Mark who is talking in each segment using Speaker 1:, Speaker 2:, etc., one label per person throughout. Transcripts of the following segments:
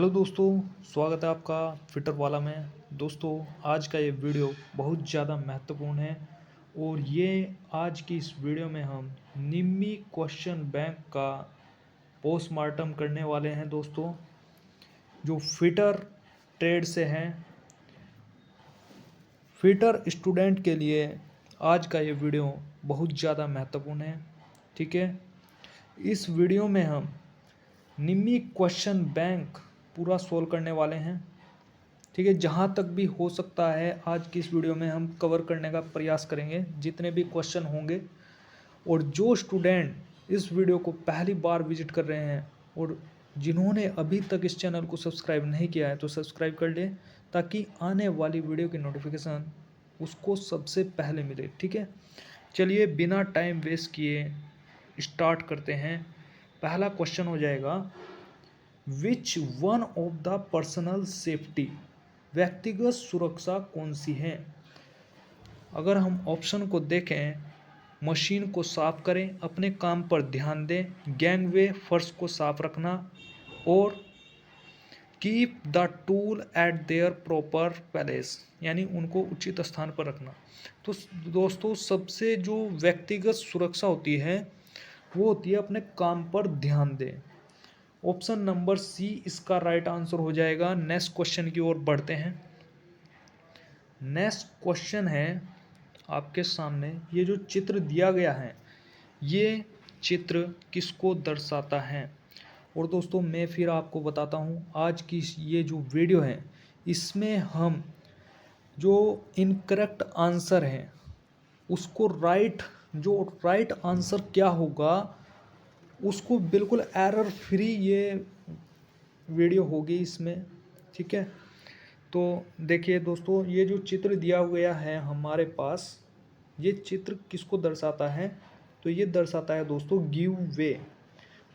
Speaker 1: Hello दोस्तों, स्वागत है आपका फिटर वाला में। दोस्तों, आज का ये वीडियो बहुत ज़्यादा महत्वपूर्ण है और ये आज की इस वीडियो में हम निम्मी क्वेश्चन बैंक का पोस्टमार्टम करने वाले हैं दोस्तों, जो फिटर ट्रेड से हैं। फिटर स्टूडेंट के लिए आज का ये वीडियो बहुत ज़्यादा महत्वपूर्ण है। ठीक है, इस वीडियो में हम निम्मी क्वेश्चन बैंक पूरा सोल्व करने वाले हैं। ठीक है, जहाँ तक भी हो सकता है आज की इस वीडियो में हम कवर करने का प्रयास करेंगे, जितने भी क्वेश्चन होंगे। और जो स्टूडेंट इस वीडियो को पहली बार विजिट कर रहे हैं और जिन्होंने अभी तक इस चैनल को सब्सक्राइब नहीं किया है तो सब्सक्राइब कर लें, ताकि आने वाली वीडियो की नोटिफिकेशन उसको सबसे पहले मिले। ठीक है, चलिए बिना टाइम वेस्ट किए स्टार्ट करते हैं। पहला क्वेश्चन हो जाएगा, which one of the personal safety, व्यक्तिगत सुरक्षा कौन सी है। अगर हम ऑप्शन को देखें, मशीन को साफ करें, अपने काम पर ध्यान दें, गैंगवे फर्श को साफ रखना, और keep the tool eight there proper place, यानी उनको उचित स्थान पर रखना। तो दोस्तों, सबसे जो व्यक्तिगत सुरक्षा होती है वो होती है अपने काम पर ध्यान दें। ऑप्शन नंबर सी इसका राइट आंसर हो जाएगा। नेक्स्ट क्वेश्चन की ओर बढ़ते हैं। नेक्स्ट क्वेश्चन है आपके सामने, ये जो चित्र दिया गया है ये चित्र किसको दर्शाता है। और दोस्तों, मैं फिर आपको बताता हूँ, आज की ये जो वीडियो है इसमें हम जो इनकरेक्ट आंसर है उसको राइट आंसर क्या होगा उसको बिल्कुल एरर फ्री ये वीडियो होगी इसमें। ठीक है, तो देखिए दोस्तों, ये जो चित्र दिया गया है हमारे पास, ये चित्र किसको दर्शाता है, तो ये दर्शाता है दोस्तों गिव वे।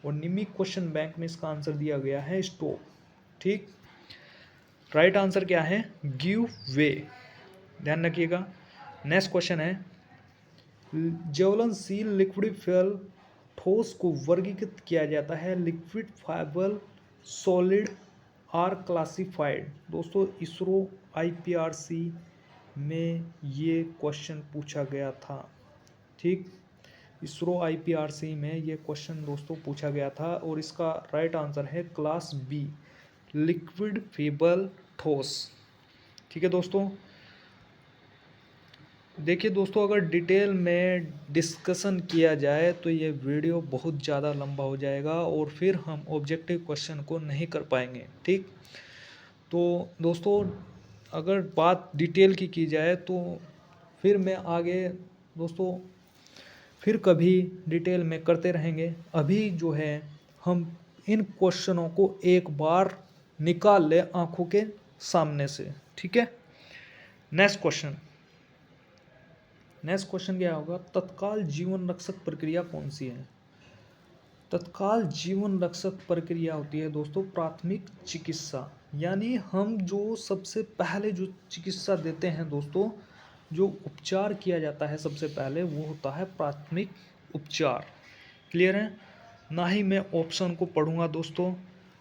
Speaker 1: और निम्मी क्वेश्चन बैंक में इसका आंसर दिया गया है स्टॉप। ठीक, राइट आंसर क्या है, गिव वे, ध्यान रखिएगा। नेक्स्ट क्वेश्चन है, ज्वलनशील लिक्विड फ्यूल ठोस को वर्गीकृत किया जाता है, लिक्विड, फाइबल, सॉलिड आर क्लासिफाइड। दोस्तों, इसरो आईपीआरसी में ये क्वेश्चन पूछा गया था। ठीक, इसरो आईपीआरसी में ये क्वेश्चन दोस्तों पूछा गया था और इसका राइट आंसर है क्लास बी, लिक्विड, फेबल, ठोस। ठीक है दोस्तों, देखिए दोस्तों, अगर डिटेल में डिस्कशन किया जाए तो ये वीडियो बहुत ज़्यादा लंबा हो जाएगा और फिर हम ऑब्जेक्टिव क्वेश्चन को नहीं कर पाएंगे। ठीक, तो दोस्तों, अगर बात डिटेल की जाए तो फिर मैं आगे दोस्तों फिर कभी डिटेल में करते रहेंगे। अभी जो है हम इन क्वेश्चनों को एक बार निकाल ले आंखों के सामने से। ठीक है, नेक्स्ट क्वेश्चन क्या होगा, तत्काल जीवन रक्षक प्रक्रिया कौन सी है। तत्काल जीवन रक्षक प्रक्रिया होती है दोस्तों प्राथमिक चिकित्सा, यानी हम जो सबसे पहले जो चिकित्सा देते हैं दोस्तों, जो उपचार किया जाता है सबसे पहले वो होता है प्राथमिक उपचार। क्लियर है, ना ही मैं ऑप्शन को पढ़ूंगा दोस्तों,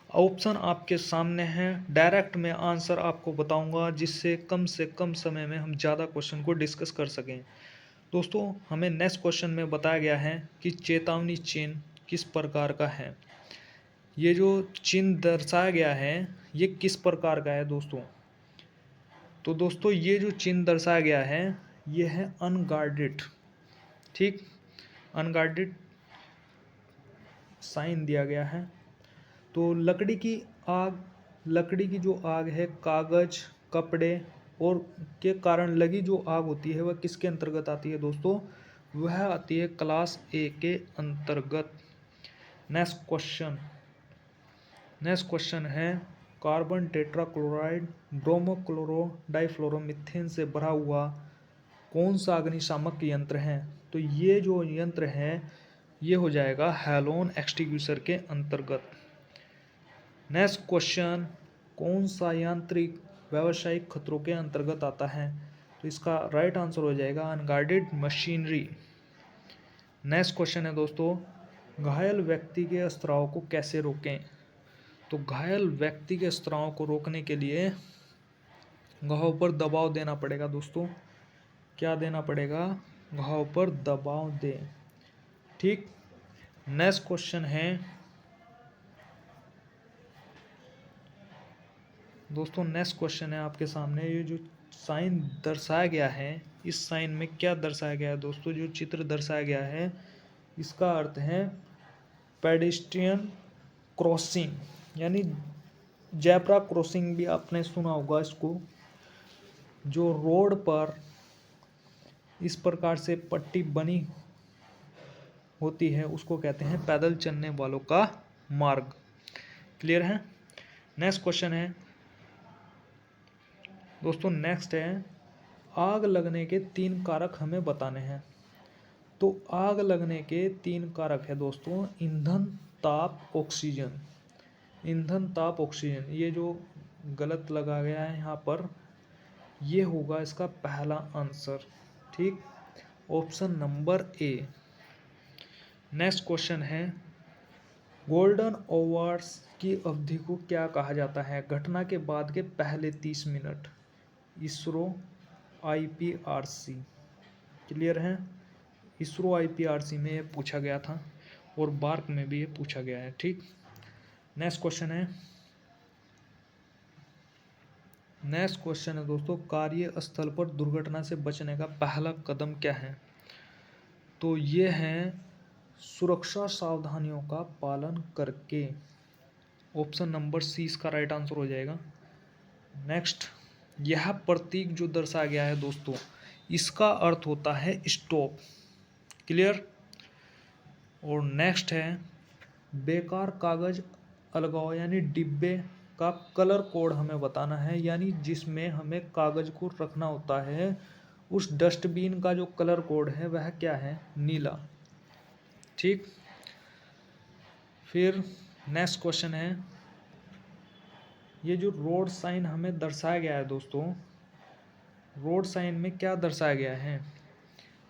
Speaker 1: ऑप्शन आपके सामने हैं, डायरेक्ट मैं आंसर आपको बताऊंगा, जिससे से कम समय में हम ज़्यादा क्वेश्चन को डिस्कस कर सकें। दोस्तों, हमें नेक्स्ट क्वेश्चन में बताया गया है कि चेतावनी चिन्ह किस प्रकार का है। ये जो चिन्ह दर्शाया गया है ये किस प्रकार का है दोस्तों, तो दोस्तों ये जो चिन्ह दर्शाया गया है ये है अनगार्डेड। ठीक, अनगार्डेड साइन दिया गया है। तो लकड़ी की जो आग है, कागज, कपड़े और के कारण लगी जो आग होती है वह किसके अंतर्गत आती है दोस्तों, वह आती है क्लास ए के अंतर्गत। नेक्स्ट क्वेश्चन है, कार्बन टेट्राक्लोराइड ब्रोमोक्लोरो डाइफ्लोरोमीथेन से भरा हुआ कौन सा अग्निशामक यंत्र है। तो ये जो यंत्र है ये हो जाएगा हैलोन एक्सटिंग्विशर के अंतर्गत। नेक्स्ट क्वेश्चन, कौन सा यांत्रिक व्यावसायिक खतरों के अंतर्गत आता है, तो इसका राइट आंसर हो जाएगा अनगार्डेड मशीनरी। नेक्स्ट क्वेश्चन है दोस्तों, घायल व्यक्ति के स्त्राव को कैसे रोकें। तो घायल व्यक्ति के स्त्राव को रोकने के लिए घाव पर दबाव देना पड़ेगा दोस्तों। क्या देना पड़ेगा? घाव पर दबाव दें। ठीक। नेक्स्ट क्वेश्चन है दोस्तों, नेक्स्ट क्वेश्चन है आपके सामने। ये जो साइन दर्शाया गया है, इस साइन में क्या दर्शाया गया है दोस्तों? जो चित्र दर्शाया गया है इसका अर्थ है पेडेस्ट्रियन क्रॉसिंग, यानी जेब्रा क्रॉसिंग भी आपने सुना होगा इसको। जो रोड पर इस प्रकार से पट्टी बनी होती है उसको कहते हैं पैदल चलने वालों का मार्ग। क्लियर है? नेक्स्ट क्वेश्चन है दोस्तों, नेक्स्ट है आग लगने के 3 कारक हमें बताने हैं। तो आग लगने के 3 कारक है दोस्तों, ईंधन, ताप, ऑक्सीजन। ईंधन, ताप, ऑक्सीजन। ये जो गलत लगा गया है यहाँ पर, ये होगा इसका पहला आंसर। ठीक, option number A. Next question है गोल्डन आवर्स की अवधि को क्या कहा जाता है? घटना के बाद के पहले 30 मिनट। इसरो, आईपीआरसी। क्लियर है? इसरो आईपीआरसी में ये पूछा गया था और बार्क में भी ये पूछा गया है। ठीक। नेक्स्ट क्वेश्चन है दोस्तों, कार्यस्थल पर दुर्घटना से बचने का पहला कदम क्या है? तो ये है सुरक्षा सावधानियों का पालन करके। ऑप्शन नंबर सी इसका राइट आंसर हो जाएगा। नेक्स्ट, यह प्रतीक जो दर्शाया गया है दोस्तों, इसका अर्थ होता है स्टॉप। क्लियर? और नेक्स्ट है बेकार कागज अलगाओ, यानी डिब्बे का कलर कोड हमें बताना है, यानी जिसमें हमें कागज को रखना होता है उस डस्टबिन का जो कलर कोड है वह क्या है? नीला। ठीक। फिर नेक्स्ट क्वेश्चन है, ये जो रोड साइन हमें दर्शाया गया है दोस्तों, रोड साइन में क्या दर्शाया गया है?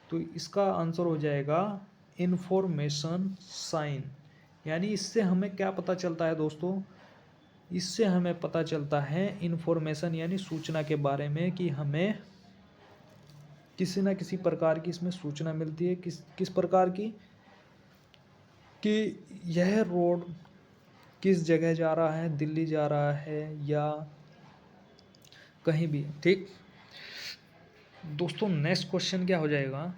Speaker 1: तो इसका आंसर हो जाएगा इंफॉर्मेशन साइन। यानी इससे हमें क्या पता चलता है दोस्तों? इससे हमें पता चलता है इंफॉर्मेशन यानी सूचना के बारे में, कि हमें किसी न किसी प्रकार की इसमें सूचना मिलती है। किस प्रकार की? कि यह रोड किस जगह जा रहा है, दिल्ली जा रहा है या कहीं भी। ठीक दोस्तों, नेक्स्ट क्वेश्चन क्या हो जाएगा?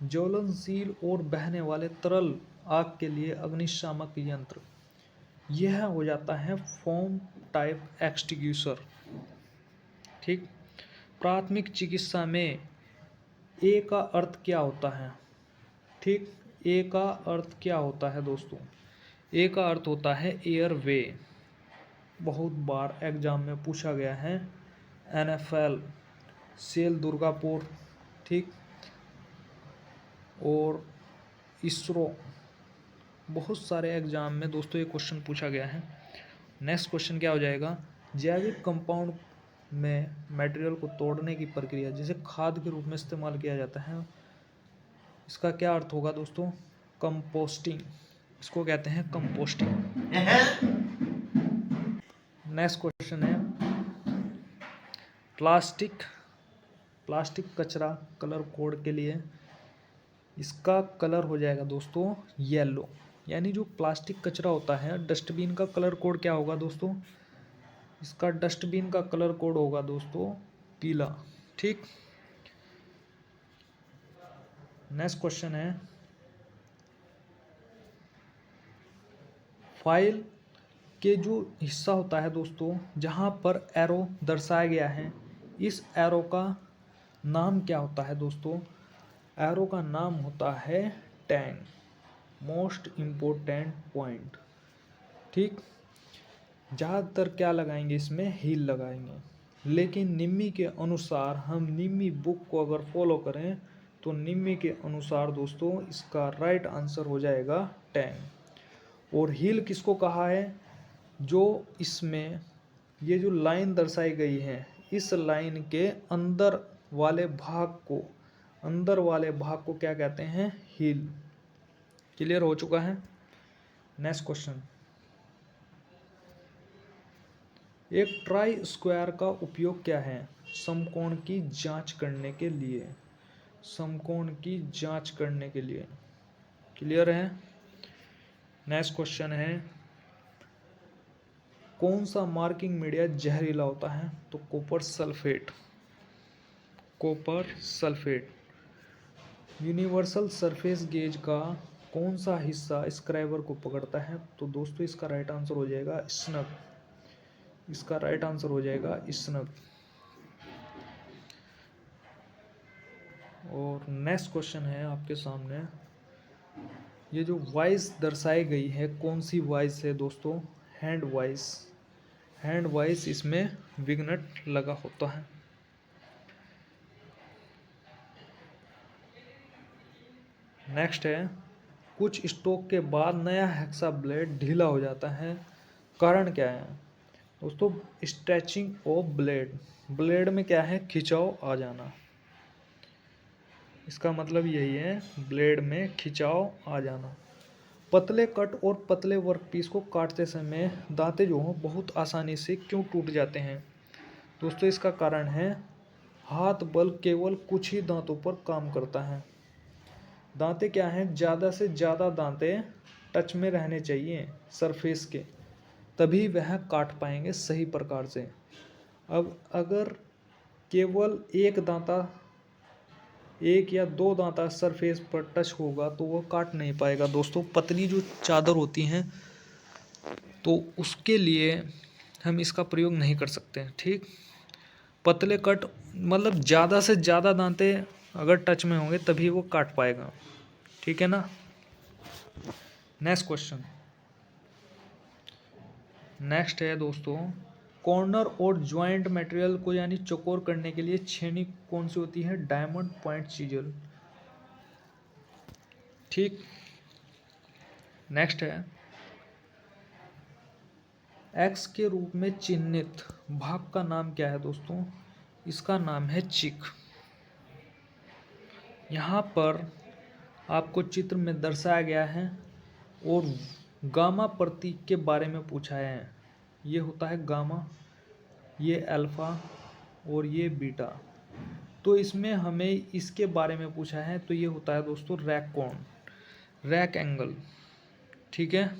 Speaker 1: ज्वलनशील और बहने वाले तरल आग के लिए अग्निशामक यंत्र, यह हो जाता है फोम टाइप एक्सटिंग्विशर। ठीक। प्राथमिक चिकित्सा में ए का अर्थ क्या होता है? ठीक, ए का अर्थ क्या होता है दोस्तों? ए का अर्थ होता है एयरवे। बहुत बार एग्जाम में पूछा गया है। NFL, सेल दुर्गापुर, ठीक, और इसरो, बहुत सारे एग्जाम में दोस्तों ये क्वेश्चन पूछा गया है। नेक्स्ट क्वेश्चन क्या हो जाएगा? जैविक कंपाउंड में मटेरियल को तोड़ने की प्रक्रिया जिसे खाद के रूप में इस्तेमाल किया जाता है, इसका क्या अर्थ होगा दोस्तों? कंपोस्टिंग। इसको कहते हैं कंपोस्टिंग। नेक्स्ट क्वेश्चन है प्लास्टिक कचरा कलर कोड के लिए, इसका कलर हो जाएगा दोस्तों येलो। यानी जो प्लास्टिक कचरा होता है, डस्टबिन का कलर कोड क्या होगा दोस्तों? इसका डस्टबिन का कलर कोड होगा दोस्तों पीला। ठीक। नेक्स्ट क्वेश्चन है फाइल के जो हिस्सा होता है दोस्तों, जहां पर एरो दर्शाया गया है, इस एरो का नाम क्या होता है दोस्तों? एरो का नाम होता है टैग, मोस्ट इम्पोर्टेंट पॉइंट। ठीक। ज़्यादातर क्या लगाएंगे इसमें? हील लगाएंगे, लेकिन निम्मी के अनुसार, हम निम्मी बुक को अगर फॉलो करें तो निम्मी के अनुसार दोस्तों इसका राइट आंसर हो जाएगा टैग। और हील किसको कहा है? जो इसमें ये जो लाइन दर्शाई गई है, इस लाइन के अंदर वाले भाग को क्या कहते हैं? हील। क्लियर हो चुका है? नेक्स्ट क्वेश्चन, एक ट्राई स्क्वायर का उपयोग क्या है? समकोण की जांच करने के लिए। समकोण की जांच करने के लिए। क्लियर है? नेक्स्ट क्वेश्चन है, कौन सा मार्किंग मीडिया जहरीला होता है? तो copper sulphate. Copper sulphate. Universal surface gauge का कौन सा हिस्सा स्क्राइबर को पकड़ता है? तो दोस्तों इसका राइट आंसर हो जाएगा स्नग। इसका राइट आंसर हो जाएगा स्नग। और नेक्स्ट क्वेश्चन है आपके सामने, ये जो वॉइस दर्शाई गई है कौन सी वॉइस है दोस्तों? Hand voice. हैंड वॉइस इसमें विग्नेट लगा होता है। नेक्स्ट है, कुछ स्ट्रोक के बाद नया हेक्सा ब्लेड ढीला हो जाता है, कारण क्या है? दोस्तों स्ट्रेचिंग ऑफ ब्लेड। ब्लेड में क्या है? खिंचाव आ जाना। इसका मतलब यही है, ब्लेड में खिंचाव आ जाना। पतले कट और पतले वर्कपीस को काटते समय दांते जो हों बहुत आसानी से क्यों टूट जाते हैं? दोस्तों इसका कारण है, हाथ बल केवल कुछ ही दांतों पर काम करता है। दांते क्या हैं? ज़्यादा से ज़्यादा दांते टच में रहने चाहिए सरफेस के, तभी वह काट पाएंगे सही प्रकार से। अब अगर केवल एक या दो दांता सरफेस पर टच होगा तो वो काट नहीं पाएगा दोस्तों। पतली जो चादर होती हैं तो उसके लिए हम इसका प्रयोग नहीं कर सकते। ठीक, पतले कट मतलब ज़्यादा से ज़्यादा दांते अगर टच में होंगे तभी वो काट पाएगा। ठीक है ना? Next question. नेक्स्ट है दोस्तों, कॉर्नर और ज्वाइंट मटेरियल को यानी चौकोर करने के लिए छेनी कौन सी होती है? Diamond point chisel. ठीक। नेक्स्ट है, एक्स के रूप में चिन्हित भाग का नाम क्या है दोस्तों? इसका नाम है चिक। यहाँ पर आपको चित्र में दर्शाया गया है और गामा प्रतीक के बारे में पूछा है। ये होता है गामा, ये अल्फा और ये बीटा। तो इसमें हमें इसके बारे में पूछा है, तो ये होता है दोस्तों रैक कोण, रैक एंगल। ठीक है।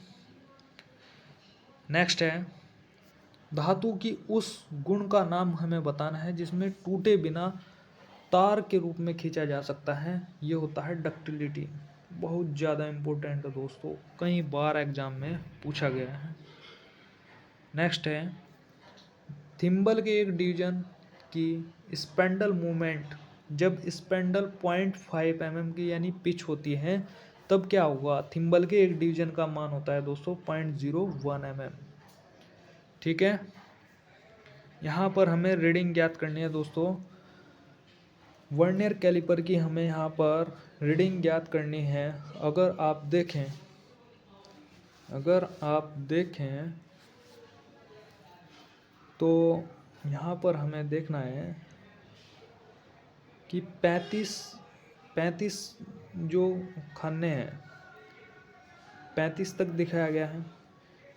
Speaker 1: नेक्स्ट है, धातु की उस गुण का नाम हमें बताना है जिसमें टूटे बिना तार के रूप में खींचा जा सकता है। ये होता है डक्टिलिटी। बहुत ज़्यादा इम्पोर्टेंट है दोस्तों, कई बार एग्जाम में पूछा गया है। नेक्स्ट है, थिम्बल के एक डिवीजन की स्पेंडल मूवमेंट, जब स्पेंडल 0.5 mm की यानी पिच होती है तब क्या होगा? थिम्बल के एक डिवीजन का मान होता है दोस्तों 0.01 mm। ठीक है। यहाँ पर हमें रीडिंग ज्ञात करनी है दोस्तों। वर्नियर कैलिपर की हमें यहाँ पर रीडिंग ज्ञात करनी है। अगर आप देखें तो यहाँ पर हमें देखना है कि 35 जो खाने हैं 35 तक दिखाया गया है।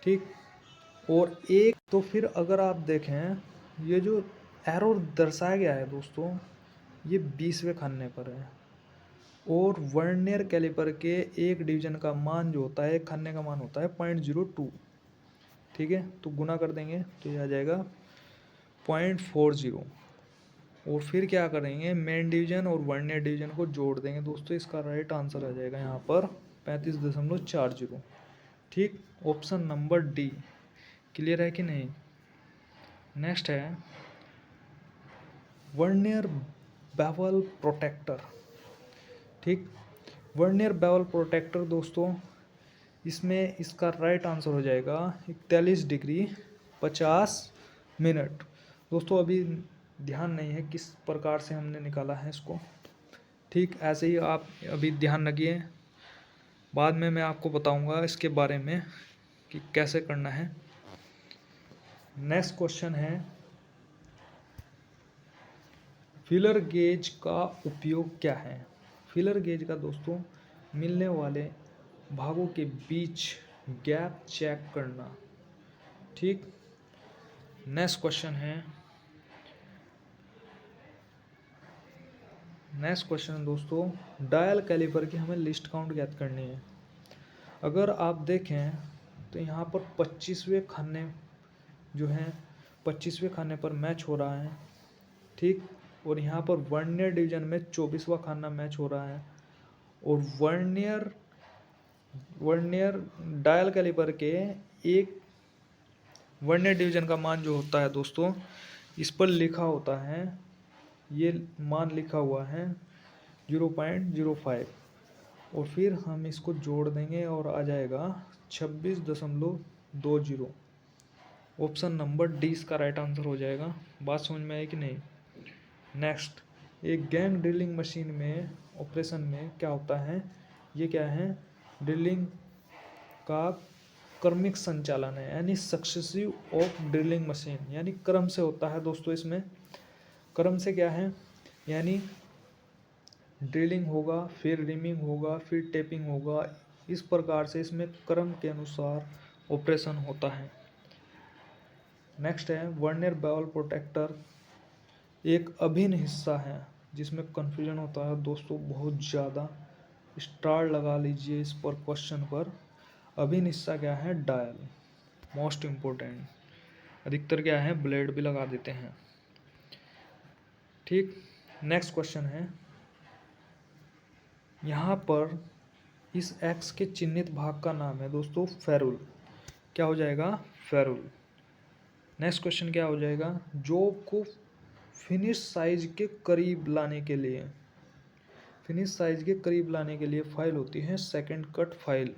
Speaker 1: ठीक, और एक तो फिर अगर आप देखें ये जो एरो दर्शाया गया है दोस्तों ये 20वें खाने पर है, और वर्नियर कैलिपर के एक डिवीजन का मान जो होता है, एक खाने का मान होता है 0.02। ठीक है, तो गुना कर देंगे तो ये आ जाएगा 0.40, और फिर क्या करेंगे, मेन डिवीजन और वर्नियर डिवीजन को जोड़ देंगे दोस्तों। इसका राइट आंसर आ जाएगा यहाँ पर 35.40। ठीक, ऑप्शन नंबर डी। क्लियर है कि नहीं? नेक्स्ट है वर्नियर बेवल प्रोटेक्टर। ठीक, वर्नियर बेवल प्रोटेक्टर दोस्तों, इसमें इसका राइट आंसर हो जाएगा 41 डिग्री 50 मिनट। दोस्तों अभी ध्यान नहीं है किस प्रकार से हमने निकाला है इसको। ठीक, ऐसे ही आप अभी ध्यान रखिए, बाद में मैं आपको बताऊंगा इसके बारे में कि कैसे करना है। नेक्स्ट क्वेश्चन है, फीलर गेज का उपयोग क्या है? फीलर गेज का दोस्तों मिलने वाले भागों के बीच गैप चेक करना। ठीक, नेक्स्ट क्वेश्चन है, दोस्तों, डायल कैलिपर की हमें लिस्ट काउंट ज्ञात करनी है। अगर आप देखें तो यहाँ पर 25वें खाने जो हैं 25वें खाने पर मैच हो रहा है, ठीक। और यहाँ पर वर्नियर डिवीजन में 24वां खाना मैच हो रहा है। और वर्नियर डायल कैलिपर के एक वर्नियर डिवीजन का मान जो होता है दोस्तों, इस पर लिखा होता है, ये मान लिखा हुआ है 0.05, और फिर हम इसको जोड़ देंगे और आ जाएगा 26.20। ऑप्शन नंबर डी इसका राइट आंसर हो जाएगा। बात समझ में आई कि नहीं। नेक्स्ट, एक गैंग ड्रिलिंग मशीन में ऑपरेशन में क्या होता है, ये क्या है, ड्रिलिंग का क्रमिक संचालन है, यानी सक्सेसिव ऑफ ड्रिलिंग मशीन, यानी क्रम से होता है दोस्तों। इसमें क्रम से क्या है, यानी ड्रिलिंग होगा, फिर रिमिंग होगा, फिर टेपिंग होगा, इस प्रकार से इसमें क्रम के अनुसार ऑपरेशन होता है। नेक्स्ट है, वर्नियर बेवल प्रोटेक्टर एक अभिन्न हिस्सा है, जिसमें कन्फ्यूजन होता है दोस्तों बहुत ज़्यादा। स्टार लगा लीजिए इस पर क्वेश्चन पर। अभिन्न हिस्सा क्या है, डायल, मोस्ट इम्पोर्टेंट। अधिकतर क्या है, ब्लेड भी लगा देते हैं, ठीक। नेक्स्ट क्वेश्चन है, यहाँ पर इस एक्स के चिन्हित भाग का नाम है दोस्तों फेरुल। क्या हो जाएगा, फेरुल। नेक्स्ट क्वेश्चन क्या हो जाएगा, जॉब को फिनिश साइज के करीब लाने के लिए, फाइल होती है second cut file.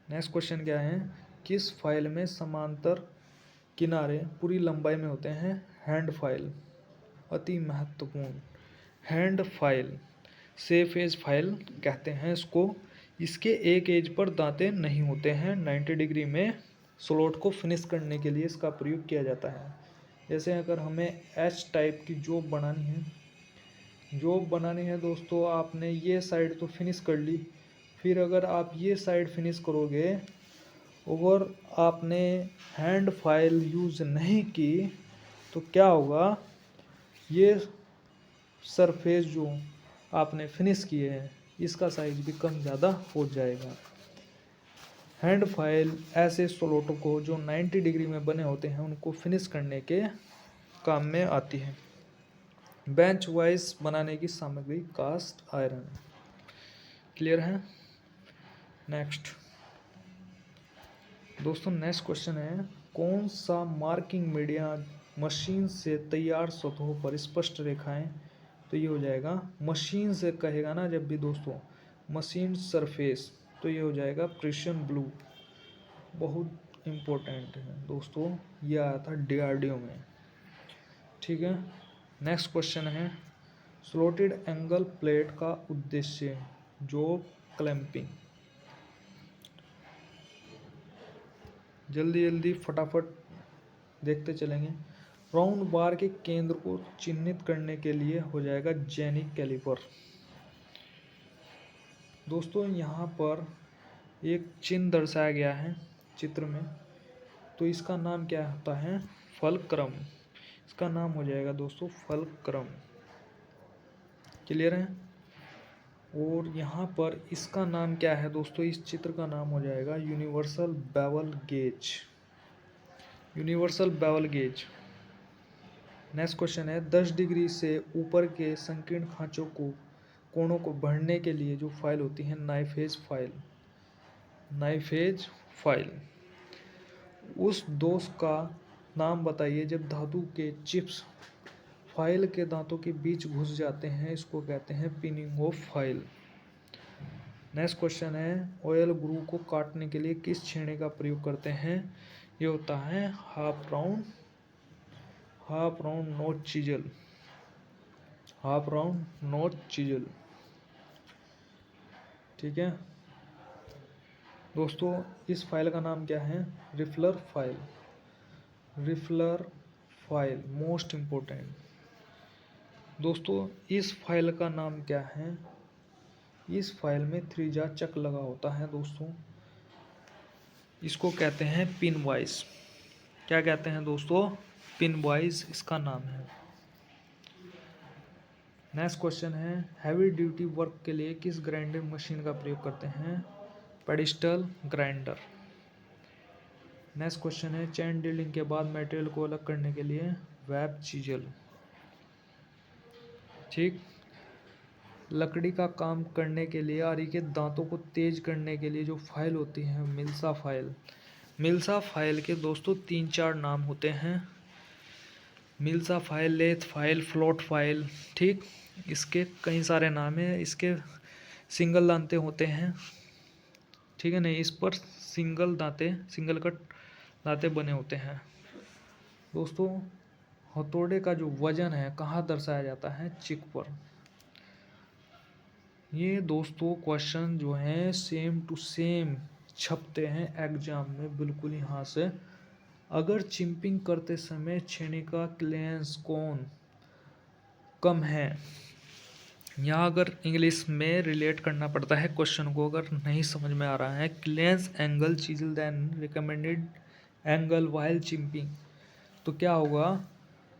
Speaker 1: Next question क्या है, किस फाइल में समांतर किनारे पूरी लंबाई में होते हैं, हैंड फाइल। अति महत्वपूर्ण, hand file, safe edge file कहते हैं इसको। इसके एक एज पर दांते नहीं होते हैं। 90 डिग्री में स्लॉट को फिनिश करने के लिए इसका प्रयोग किया जाता है। जैसे अगर हमें एच टाइप की जॉब बनानी है दोस्तों, आपने ये साइड तो फिनिश कर ली, फिर अगर आप ये साइड फिनिश करोगे और आपने हैंड फाइल यूज़ नहीं की तो क्या होगा, ये सरफेस जो आपने फिनिश किए हैं इसका साइज भी कम ज़्यादा हो जाएगा। हैंड फाइल ऐसे स्लॉटों को जो 90 डिग्री में बने होते हैं उनको फिनिश करने के काम में आती है। बेंच वाइज बनाने की सामग्री कास्ट आयरन। क्लियर है। नेक्स्ट दोस्तों, नेक्स्ट क्वेश्चन है, कौन सा मार्किंग मीडिया मशीन से तैयार सतहों पर स्पष्ट रेखाएं, तो ये हो जाएगा, मशीन से कहेगा ना जब भी दोस्तों, मशीन सरफेस, तो ये हो जाएगा प्रिसियन ब्लू। बहुत इम्पोर्टेंट है दोस्तों, ये आया था DRDO में, ठीक है। नेक्स्ट क्वेश्चन है, स्लॉटेड एंगल प्लेट का उद्देश्य, जॉब क्लैंपिंग। जल्दी फटाफट देखते चलेंगे। राउंड बार के केंद्र को चिन्हित करने के लिए हो जाएगा जेनिक कैलिपर। दोस्तों यहाँ पर एक चिन्ह दर्शाया गया है चित्र में, तो इसका नाम क्या होता है, फलक्रम। इसका नाम हो जाएगा दोस्तों फलक्रम। क्लियर है। और यहाँ पर इसका नाम क्या है दोस्तों, इस चित्र का नाम हो जाएगा universal bevel gauge. Next question है, 10 डिग्री से ऊपर के संकीर्ण खांचों को कोणों को भरने के लिए जो फाइल होती है नाइफ एज फाइल। उस दोष का नाम बताइए जब धातु के चिप्स फाइल के दांतों के बीच घुस जाते हैं, इसको कहते हैं pinning of file. Next question है, ऑयल ग्रू को काटने के लिए किस छेड़े का प्रयोग करते हैं, ये होता है हाफ राउंड नोच चिजल। ठीक है दोस्तों, इस फाइल का नाम क्या है, रिफलर फाइल, मोस्ट इम्पोर्टेंट। दोस्तों इस फाइल का नाम क्या है, इस फाइल में त्रिज्या चक लगा होता है दोस्तों, इसको कहते हैं पिन वाइज। क्या कहते हैं दोस्तों, पिन वाइज इसका नाम है। नेक्स्ट क्वेश्चन है, हैवी ड्यूटी वर्क के लिए किस ग्राइंडिंग मशीन का प्रयोग करते हैं? Pedestal grinder. नेक्स्ट क्वेश्चन है, चैन ड्रिलिंग के बाद मटेरियल को अलग करने के लिए वेब चीजल। ठीक। लकड़ी का काम करने के लिए आरी के दांतों को तेज करने के लिए जो फाइल होती है मिल्सा फाइल। मिल्सा फाइल के दोस्तों 3-4 नाम होते हैं। मिल्सा file, lathe file, float file. ठीक। इसके कई सारे नाम हैं। इसके सिंगल दांते होते हैं, ठीक है नहीं, इस पर सिंगल कट दांते बने होते हैं। दोस्तों हथौड़े का जो वजन है कहाँ दर्शाया जाता है? चिक पर। ये दोस्तों क्वेश्चन जो हैं सेम टू सेम छपते हैं एग्जाम में बिल्कुल यहाँ से। अगर चिंपिंग करते समय छेनी का क्लियरेंस कोण कम है, यहाँ अगर इंग्लिश में रिलेट करना पड़ता है क्वेश्चन को, अगर नहीं समझ में आ रहा है, clearance angle chisel then recommended angle while chipping, तो क्या होगा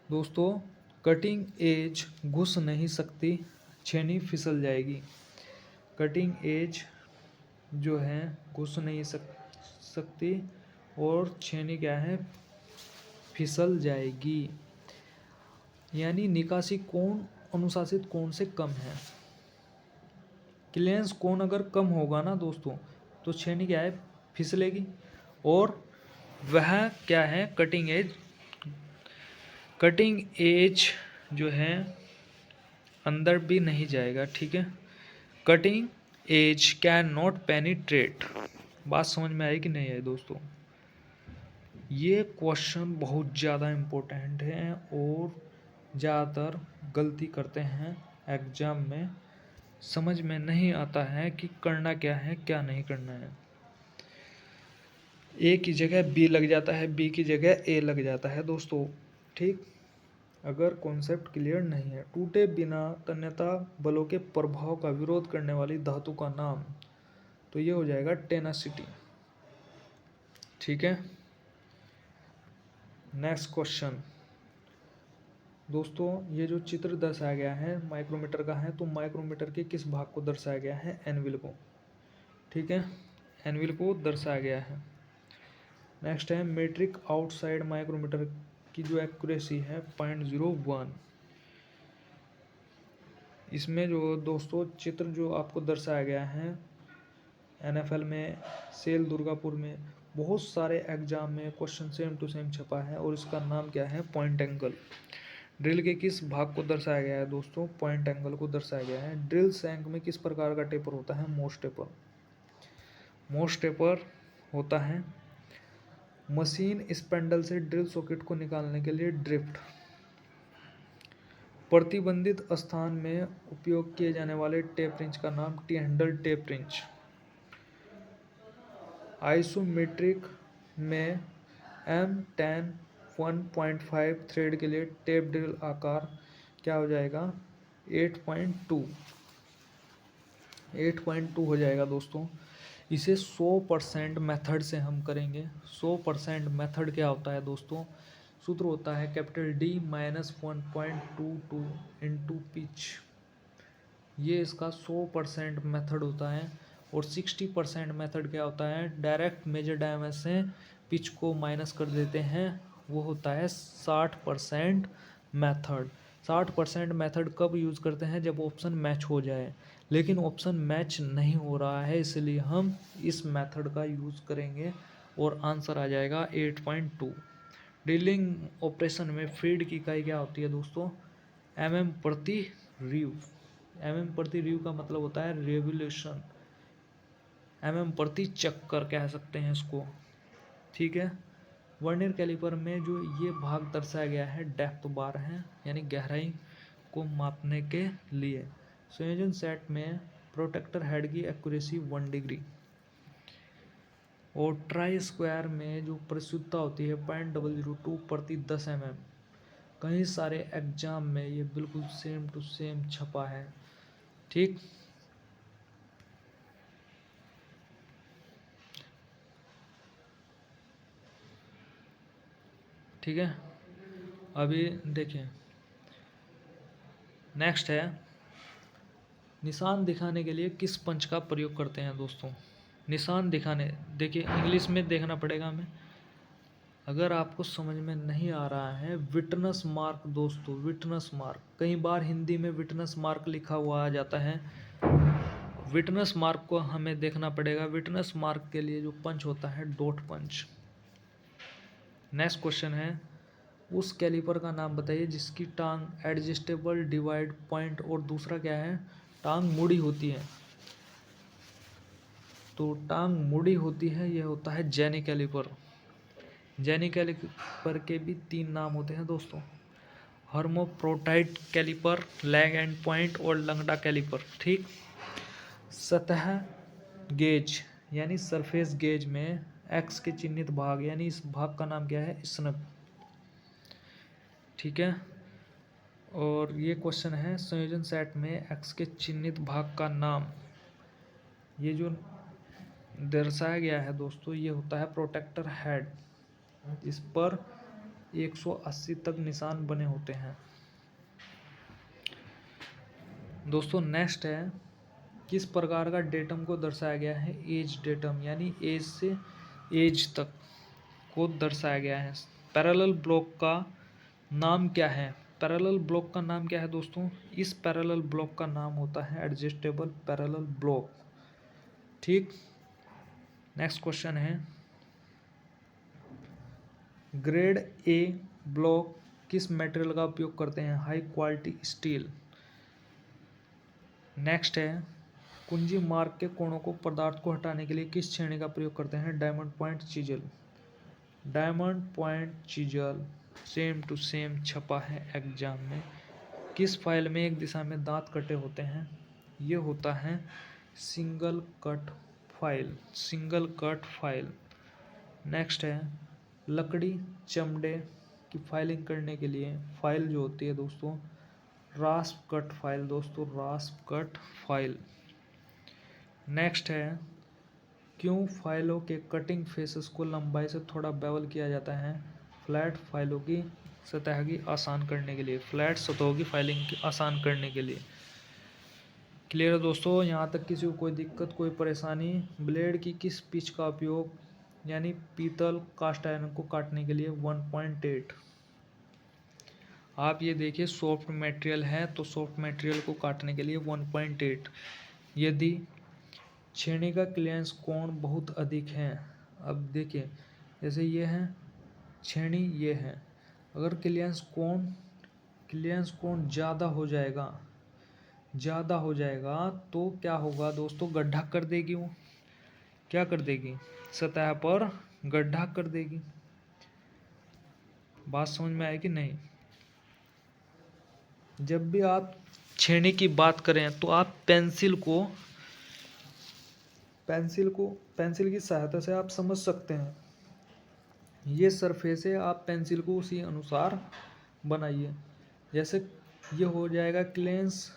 Speaker 1: दोस्तों? कटिंग एज घुस नहीं सकती, छेनी फिसल जाएगी। कटिंग एज जो है घुस नहीं सकती और छेनी क्या है? फिसल जाएगी। यानी निकासी कोण अनुशासित कोण से कम है। क्लियरेंस कोण अगर कम होगा ना दोस्तों तो छेनी क्या है? फिसलेगी। और वह क्या है? कटिंग एज जो है अंदर भी नहीं जाएगा। ठीक है। Cutting edge can not penetrate. बात समझ में आई कि नहीं आई दोस्तों? ये क्वेश्चन बहुत ज़्यादा इम्पोर्टेंट है और ज़्यादातर गलती करते हैं एग्जाम में। समझ में नहीं आता है कि करना क्या है क्या नहीं करना है। ए की जगह बी लग जाता है, बी की जगह ए लग जाता है दोस्तों। ठीक। अगर कॉन्सेप्ट क्लियर नहीं है। टूटे बिना तन्यता बलों के प्रभाव का विरोध करने वाली धातु का नाम, तो ये हो जाएगा टेनासिटी। ठीक है। नेक्स्ट क्वेश्चन दोस्तों, ये जो चित्र दर्शाया गया है माइक्रोमीटर का है, तो माइक्रोमीटर के किस भाग को दर्शाया गया है? एनविल को। ठीक है, एनविल को दर्शाया गया है। नेक्स्ट है मेट्रिक आउटसाइड माइक्रोमीटर की जो एक्यूरेसी है 0.01। इसमें जो दोस्तों चित्र जो आपको दर्शाया गया है NFL में, सेल दुर्गापुर में, बहुत सारे एग्जाम में क्वेश्चन सेम टू सेम छपा है और इसका नाम क्या है? Point angle. ड्रिल के किस भाग को दर्शाया गया है दोस्तों? पॉइंट एंगल को दर्शाया गया है। ड्रिल सैंक में किस प्रकार का टेपर होता है? Most taper. मोस्ट टेपर होता है। मशीन स्पेंडल से ड्रिल सॉकेट को निकालने के लिए ड्रिफ्ट। प्रतिबंधित स्थान में उपयोग किए जाने वाले टेप रिंच का नाम T handle tape wrench. Isometric में M10 1.5 थ्रेड के लिए टेप ड्रिल आकार क्या हो जाएगा? 8.2 हो जाएगा दोस्तों। इसे 100% मेथड से हम करेंगे। 100% मेथड क्या होता है दोस्तों? सूत्र होता है D - 1.22 इंटू पिच। ये इसका 100% मेथड होता है। और 60% मेथड क्या होता है? डायरेक्ट मेजर डायमीटर से पिच को माइनस कर देते हैं, वो होता है 60% मेथड। 60% मेथड कब यूज़ करते हैं? जब ऑप्शन मैच हो जाए। लेकिन ऑप्शन मैच नहीं हो रहा है, इसलिए हम इस मेथड का यूज़ करेंगे और आंसर आ जाएगा 8.2। ड्रिलिंग ऑपरेशन में फीड की इकाई क्या होती है दोस्तों? mm प्रति रीव। mm प्रति रीव का मतलब होता है रेवोल्यूशन। mm प्रति चक्कर कह सकते हैं इसको। ठीक है। वर्नियर कैलिपर में जो ये भाग दर्शाया गया है डेप्थ बार है, यानी गहराई को मापने के लिए। संयोजन सेट में प्रोटेक्टर हेड की एक्यूरेसी 1 डिग्री। और ट्राई स्क्वायर में जो परिशुद्धता होती है 0.002 प्रति 10 mm। कई सारे एग्जाम में ये बिल्कुल सेम टू सेम छपा है। ठीक। ठीक है। अभी देखिए नेक्स्ट है, निशान दिखाने के लिए किस पंच का प्रयोग करते हैं दोस्तों। निशान दिखाने, देखिए इंग्लिश में देखना पड़ेगा हमें, अगर आपको समझ में नहीं आ रहा है, विटनेस मार्क दोस्तों, विटनेस मार्क, कई बार हिंदी में विटनेस मार्क लिखा हुआ आ जाता है, विटनेस मार्क को हमें देखना पड़ेगा। विटनेस मार्क के लिए जो पंच होता है डॉट पंच। नेक्स्ट क्वेश्चन है, उस कैलिपर का नाम बताइए जिसकी टांग एडजस्टेबल डिवाइड पॉइंट और दूसरा क्या है, टांग मुड़ी होती है। तो टांग मुड़ी होती है, यह होता है जेनी कैलिपर। जेनी कैलिपर के भी 3 नाम होते हैं दोस्तों, हर्मोप्रोटाइट कैलिपर, लैग एंड पॉइंट और लंगडा कैलिपर। ठीक। सतह गेज यानी सरफेस गेज में एक्स के चिन्हित भाग यानी इस भाग का नाम क्या है, स्नग। ठीक है। और ये क्वेश्चन है, संयोजन सेट में एक्स के चिन्हित भाग का नाम, ये जो दर्शाया गया है दोस्तों, ये होता है प्रोटेक्टर हेड। इस पर 180 तक निशान बने होते हैं दोस्तों। नेक्स्ट है, किस प्रकार का डेटम को दर्शाया गया है, एज डेटम, यानी एज से एज तक को दर्शाया गया है। पैरेलल ब्लॉक का नाम क्या है, पैरेलल ब्लॉक का नाम क्या है दोस्तों, इस पैरेलल ब्लॉक का नाम होता है एडजस्टेबल पैरेलल ब्लॉक। ठीक। नेक्स्ट क्वेश्चन है, ग्रेड ए ब्लॉक किस मटेरियल का उपयोग करते हैं, हाई क्वालिटी स्टील। नेक्स्ट है, कुंजी मार्क के कोणों को पदार्थ को हटाने के लिए किस श्रेणी का प्रयोग करते हैं, diamond point chisel. Diamond point chisel same to same छपा है एग्जाम में। किस फाइल में एक दिशा में दांत कटे होते हैं, ये होता है single cut file, single cut file. Next है, लकड़ी चमड़े की फाइलिंग करने के लिए फाइल जो होती है दोस्तों, रास्प कट फाइल दोस्तों, रास्प कट फाइल। नेक्स्ट है, क्यों फाइलों के कटिंग फेसेस को लंबाई से थोड़ा बेवल किया जाता है, फ्लैट फाइलों की सतह की आसान करने के लिए, फ्लैट सतहों की फाइलिंग की आसान करने के लिए। क्लियर है दोस्तों, यहाँ तक किसी को कोई दिक्कत कोई परेशानी। ब्लेड की किस पिच का उपयोग, यानी पीतल कास्ट आयरन को काटने के लिए 1.8। आप ये देखिए सॉफ्ट मटेरियल है तो सॉफ्ट मटेरियल को काटने के लिए 1.8। यदि छेनी का क्लियरेंस कोण बहुत अधिक है, अब देखिए जैसे ये है छेनी, ये है, अगर क्लियरेंस कोण ज़्यादा हो जाएगा तो क्या होगा दोस्तों, गड्ढा कर देगी, वो क्या कर देगी, सतह पर गड्ढा कर देगी। बात समझ में आएगी नहीं। जब भी आप छेनी की बात करें तो आप पेंसिल की सहायता से आप समझ सकते हैं, ये सरफेस है, आप पेंसिल को उसी अनुसार बनाइए। जैसे ये हो जाएगा क्लेंस,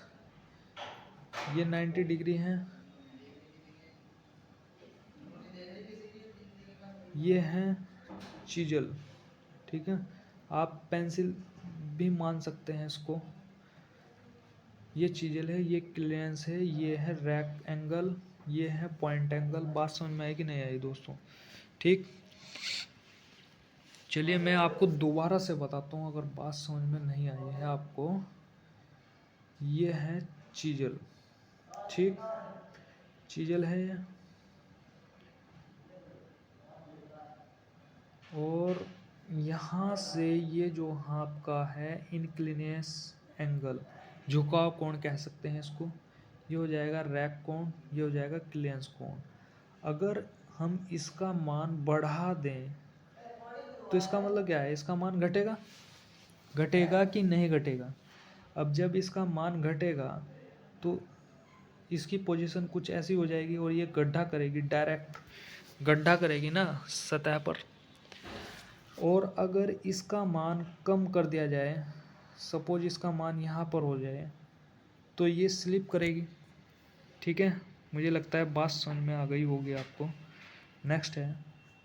Speaker 1: ये 90 डिग्री है, ये है चीजल। ठीक है, आप पेंसिल भी मान सकते हैं इसको, ये चीजल है, ये क्लियरेंस है, ये है रैक एंगल, ये है पॉइंट एंगल। बात समझ में आई कि नहीं आई दोस्तों। ठीक, चलिए मैं आपको दोबारा से बताता हूँ अगर बात समझ में नहीं आई है आपको। ये है चीजल, ठीक, चीजल है ये, और यहाँ से ये जो आपका है इंक्लिनेस एंगल, झुकाव कोण कह सकते हैं इसको, ये हो जाएगा रैक कोण, ये हो जाएगा क्लियरेंस कोण। अगर हम इसका मान बढ़ा दें तो इसका मतलब क्या है, इसका मान घटेगा कि नहीं घटेगा। अब जब इसका मान घटेगा तो इसकी पोजीशन कुछ ऐसी हो जाएगी और ये गड्ढा करेगी, डायरेक्ट गड्ढा करेगी ना सतह पर। और अगर इसका मान कम कर दिया जाए, सपोज इसका मान यहाँ पर हो जाए, तो ये स्लिप करेगी। ठीक है, मुझे लगता है बात समझ में आ गई होगी आपको। नेक्स्ट है,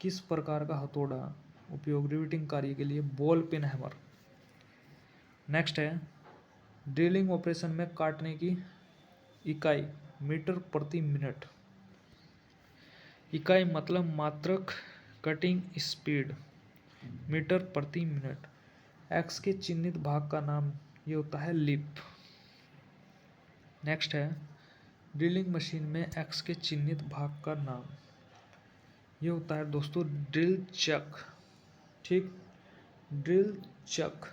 Speaker 1: किस प्रकार का हथौड़ा उपयोग रिवेटिंग कार्य के लिए बॉल पिन हैमर। नेक्स्ट है ड्रिलिंग ऑपरेशन में काटने की इकाई मीटर प्रति मिनट। इकाई मतलब मात्रक, कटिंग स्पीड मीटर प्रति मिनट। एक्स के चिन्हित भाग का नाम ये होता है लिप। नेक्स्ट है ड्रिलिंग मशीन में एक्स के चिन्हित भाग का नाम ये होता है दोस्तों ड्रिल चक। ठीक, ड्रिल चक,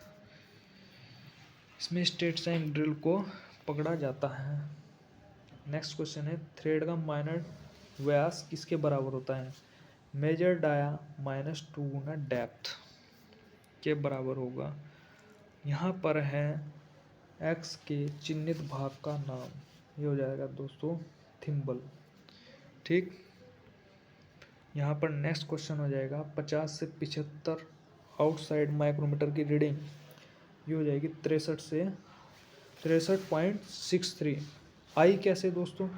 Speaker 1: इसमें स्ट्रेट साइन ड्रिल को पकड़ा जाता है। नेक्स्ट क्वेश्चन है थ्रेड का माइनर व्यास किसके बराबर होता है? मेजर डाया माइनस 2 गुना डेप्थ के बराबर होगा। यहाँ पर है एक्स के चिन्हित भाग का नाम, ये हो जाएगा दोस्तों थिम्बल। ठीक, यहाँ पर नेक्स्ट क्वेश्चन हो जाएगा 50 से 75 आउटसाइड माइक्रोमीटर की रीडिंग, ये हो जाएगी 63 से 63.63। आई कैसे दोस्तों?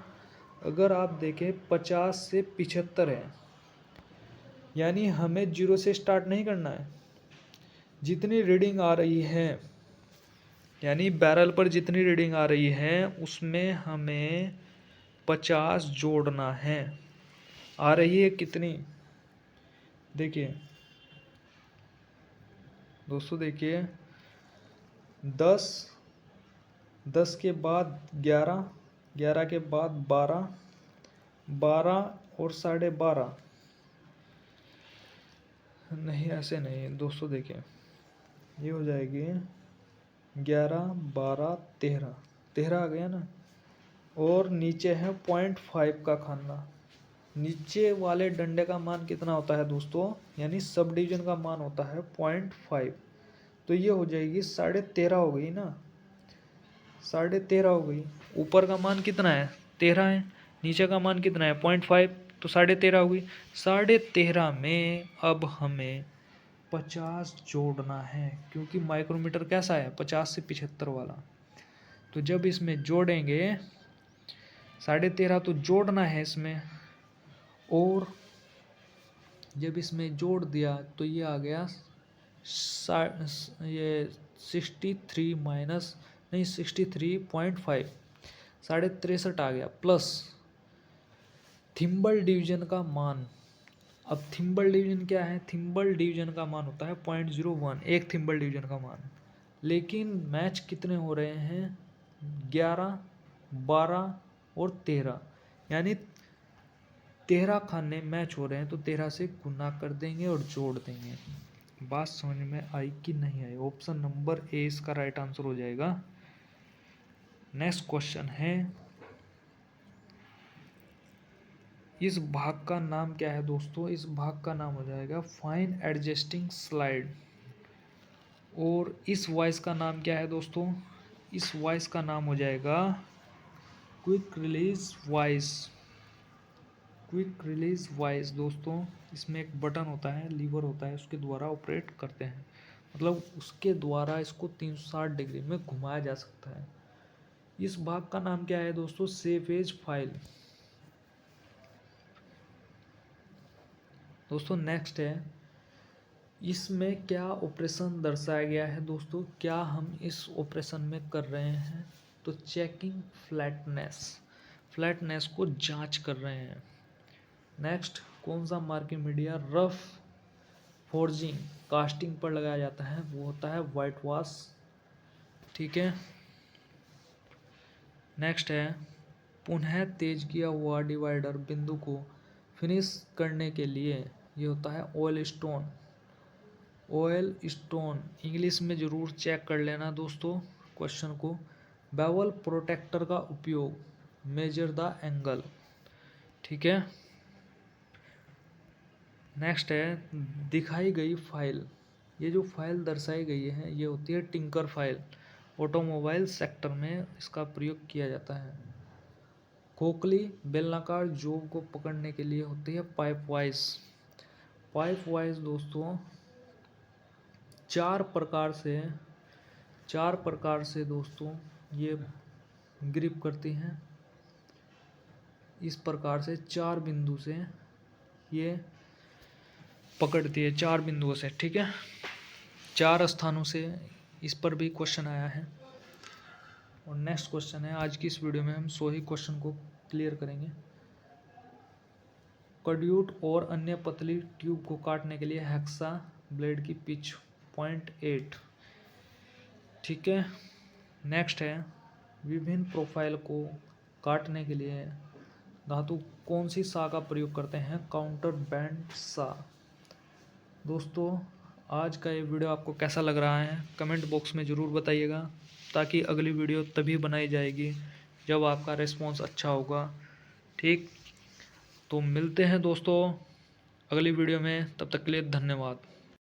Speaker 1: अगर आप देखें 50 से 75 है, यानी हमें 0 से स्टार्ट नहीं करना है। जितनी रीडिंग आ रही है, यानी बैरल पर जितनी रीडिंग आ रही है उसमें हमें 50 जोड़ना है। आ रही है कितनी? देखिए दोस्तों, देखिए 10, 10 के बाद 11, 11 के बाद 12, 12 और 12.5। नहीं, ऐसे नहीं दोस्तों, देखिए ये हो जाएगी 11, 12, 13, 13 आ गया ना। और नीचे है 0.5 का खाना। नीचे वाले डंडे का मान कितना होता है दोस्तों? यानी सब डिवीजन का मान होता है 0.5। तो ये हो जाएगी 13.5 हो गई ना, 13.5 हो गई। ऊपर का मान कितना है? 13 है। नीचे का मान कितना है? 0.5, तो 13.5 हो गई। 13.5 में अब हमें 50 जोड़ना है, क्योंकि माइक्रोमीटर कैसा है? 50 से 75 वाला। तो जब इसमें जोड़ेंगे 13.5 तो जोड़ना है इसमें, और जब इसमें जोड़ दिया तो ये आ गया ये 63 माइनस नहीं 63.5, 63.5 आ गया, प्लस थिम्बल डिवीजन का मान। अब थिम्बल डिवीजन क्या है? थिम्बल डिवीजन का मान होता है 0.01, एक थिम्बल डिवीजन का मान। लेकिन मैच कितने हो रहे हैं? 11, 12 और 13, यानी 13 खाने मैच हो रहे हैं, तो 13 से गुना कर देंगे और जोड़ देंगे। बात समझ में आई कि नहीं आई? ऑप्शन नंबर ए इसका राइट आंसर हो जाएगा। नेक्स्ट क्वेश्चन है इस भाग का नाम क्या है दोस्तों? इस भाग का नाम हो जाएगा फाइन एडजस्टिंग स्लाइड। और इस वॉइस का नाम क्या है दोस्तों? इस वॉइस का नाम हो जाएगा quick release voice. Quick release voice दोस्तों, इसमें एक बटन होता है, लीवर होता है, उसके द्वारा ऑपरेट करते हैं। मतलब उसके द्वारा इसको 360 डिग्री में घुमाया जा सकता है। इस भाग का नाम क्या है दोस्तों? Savage file. दोस्तों नेक्स्ट है इसमें क्या ऑपरेशन दर्शाया गया है दोस्तों? क्या हम इस ऑपरेशन में कर रहे हैं? तो चेकिंग फ्लैटनेस को जांच कर रहे हैं। नेक्स्ट, कौन सा marking media rough forging casting पर लगाया जाता है? वो होता है वाइट वॉश। ठीक है। नेक्स्ट है पुनः तेज किया हुआ डिवाइडर बिंदु को फिनिश करने के लिए ये होता है oil stone. Oil stone English में ज़रूर चेक कर लेना दोस्तों क्वेश्चन को। बेवल प्रोटेक्टर का उपयोग मेजर द एंगल। ठीक है। नेक्स्ट है दिखाई गई फाइल। ये जो फाइल दर्शाई गई है ये होती है टिंकर फाइल। ऑटोमोबाइल सेक्टर में इसका प्रयोग किया जाता है। खोखली बेलनाकार जॉब को पकड़ने के लिए होती है पाइप वाइज। पाइप वाइज दोस्तों चार प्रकार से दोस्तों ये ग्रिप करती हैं। इस प्रकार से 4 बिंदु से ये पकड़ती है 4 बिंदुओं से, ठीक है। 4 स्थानों से इस पर भी क्वेश्चन आया है। और नेक्स्ट क्वेश्चन है, आज की इस वीडियो में हम 100 ही क्वेश्चन को क्लियर करेंगे। कड्यूट और अन्य पतली ट्यूब को काटने के लिए हेक्सा ब्लेड की पिच 0.8, ठीक है। नेक्स्ट है, विभिन्न प्रोफाइल को काटने के लिए धातु कौन सी सा का प्रयोग करते हैं? काउंटर बैंड सा। दोस्तों, आज का ये वीडियो आपको कैसा लग रहा है कमेंट बॉक्स में ज़रूर बताइएगा, ताकि अगली वीडियो तभी बनाई जाएगी जब आपका रिस्पॉन्स अच्छा होगा, ठीक। तो मिलते हैं दोस्तों अगली वीडियो में, तब तक के लिए धन्यवाद।